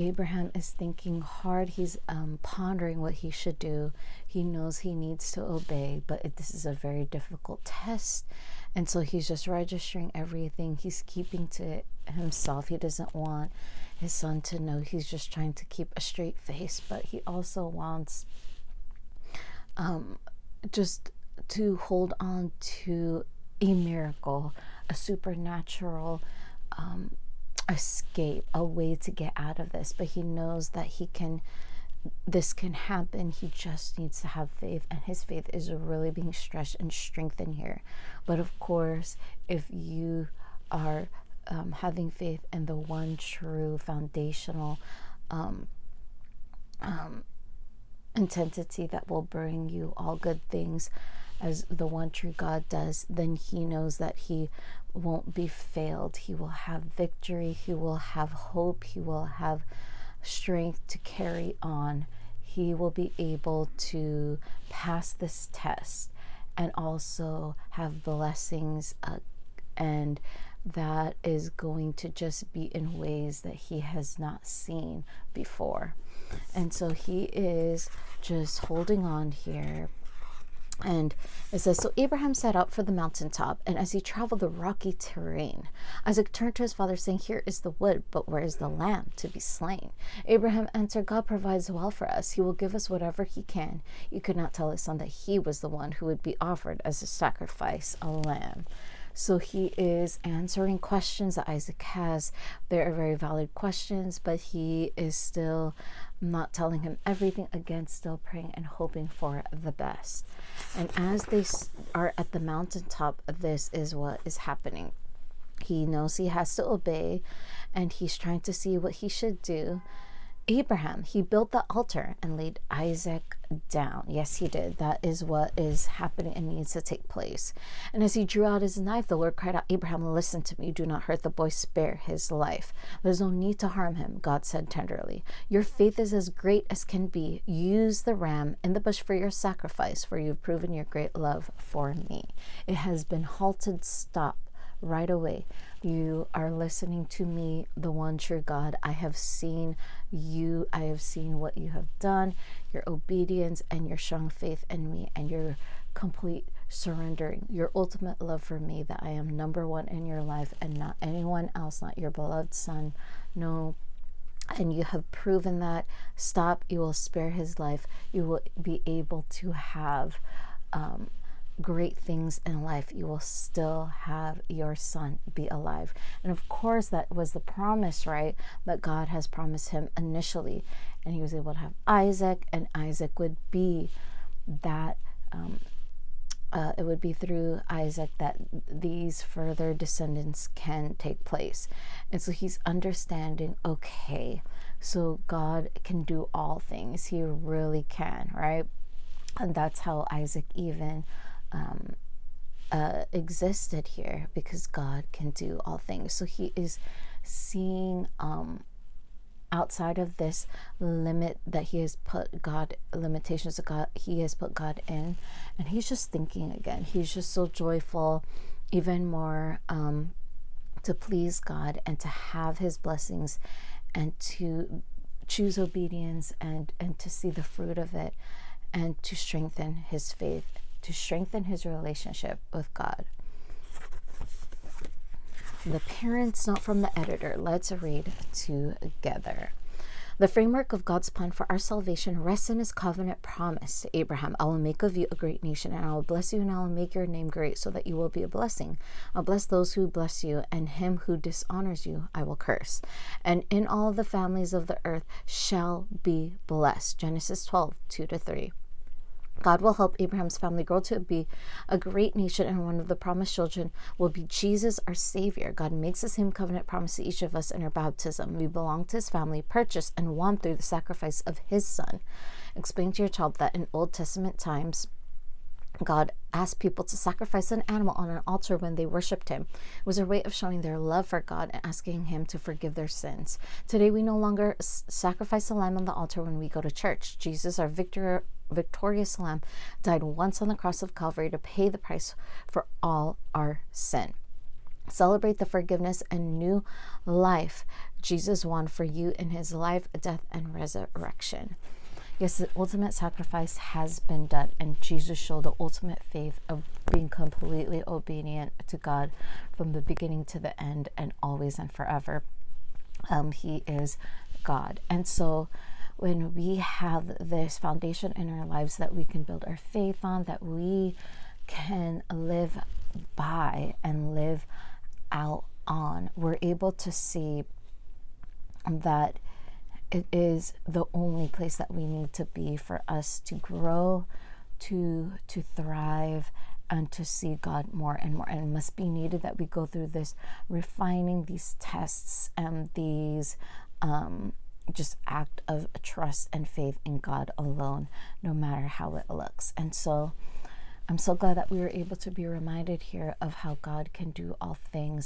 Abraham is thinking hard. He's pondering what he should do. He knows he needs to obey, but this is a very difficult test. And so he's just registering everything. He's keeping to himself. He doesn't want his son to know. He's just trying to keep a straight face, but he also wants just to hold on to a miracle, a supernatural escape, a way to get out of this. But he knows that this can happen. He just needs to have faith, and his faith is really being stretched and strengthened here. But of course, if you are having faith in the one true foundational entity that will bring you all good things, as the one true God does, then he knows that he won't be failed. He will have victory. He will have hope. He will have strength to carry on. He will be able to pass this test and also have blessings, and that is going to just be in ways that he has not seen before. And so he is just holding on here. And it says, so Abraham set out for the mountaintop, and as he traveled the rocky terrain, Isaac turned to his father, saying, here is the wood, but where is the lamb to be slain? Abraham answered, God provides well for us. He will give us whatever he can. You could not tell his son that he was the one who would be offered as a sacrifice, a lamb. So he is answering questions that Isaac has. They are very valid questions, but he is still not telling him everything. Again, still praying and hoping for the best. And as they are at the mountaintop, this is what is happening. He knows he has to obey, and he's trying to see what he should do. Abraham, he built the altar and laid Isaac down. Yes, he did. That is what is happening and needs to take place. And as he drew out his knife, the Lord cried out, Abraham, listen to me. Do not hurt the boy. Spare his life. There's no need to harm him, God said tenderly. Your faith is as great as can be. Use the ram in the bush for your sacrifice, for you've proven your great love for me. It has been halted. Stop right away. You are listening to me, the one true God. I have seen you. I have seen what you have done, your obedience and your strong faith in me, and your complete surrendering, your ultimate love for me, that I am number one in your life and not anyone else, not your beloved son. No. And you have proven that. Stop. You will spare his life. You will be able to have great things in life. You will still have your son be alive. And of course, that was the promise, right, that God has promised him initially. And he was able to have Isaac, and Isaac would be that it would be through Isaac that these further descendants can take place. And so he's understanding, okay, so God can do all things. He really can, right? And that's how Isaac even existed here, because God can do all things. So he is seeing outside of this limit that he has put God, limitations that God, he has put God in, and he's just thinking again. He's just so joyful, even more to please God and to have his blessings and to choose obedience and to see the fruit of it, and to strengthen his faith, to strengthen his relationship with God. The parents note from the editor. Let's read together. The framework of God's plan for our salvation rests in his covenant promise to Abraham. I will make of you a great nation, and I will bless you, and I will make your name great, so that you will be a blessing. I'll bless those who bless you, and him who dishonors you I will curse. And in all the families of the earth shall be blessed. Genesis 12, 2-3. God will help Abraham's family grow to be a great nation, and one of the promised children will be Jesus, our Savior. God makes the same covenant promise to each of us in our baptism. We belong to his family, purchased and won through the sacrifice of his son. Explain to your child that in Old Testament times, God asked people to sacrifice an animal on an altar when they worshipped him. It was a way of showing their love for God and asking him to forgive their sins. Today, we no longer sacrifice a lamb on the altar when we go to church. Jesus, our victorious lamb, died once on the cross of Calvary to pay the price for all our sin. Celebrate the forgiveness and new life Jesus won for you in his life, death, and resurrection. Yes, the ultimate sacrifice has been done, and Jesus showed the ultimate faith of being completely obedient to God from the beginning to the end and always and forever. He is God. And so when we have this foundation in our lives that we can build our faith on, that we can live by and live out on, we're able to see that it is the only place that we need to be for us to grow, to thrive, and to see God more and more. And it must be needed that we go through this refining, these tests, and these just act of trust and faith in God alone, no matter how it looks. And so I'm so glad that we were able to be reminded here of how God can do all things.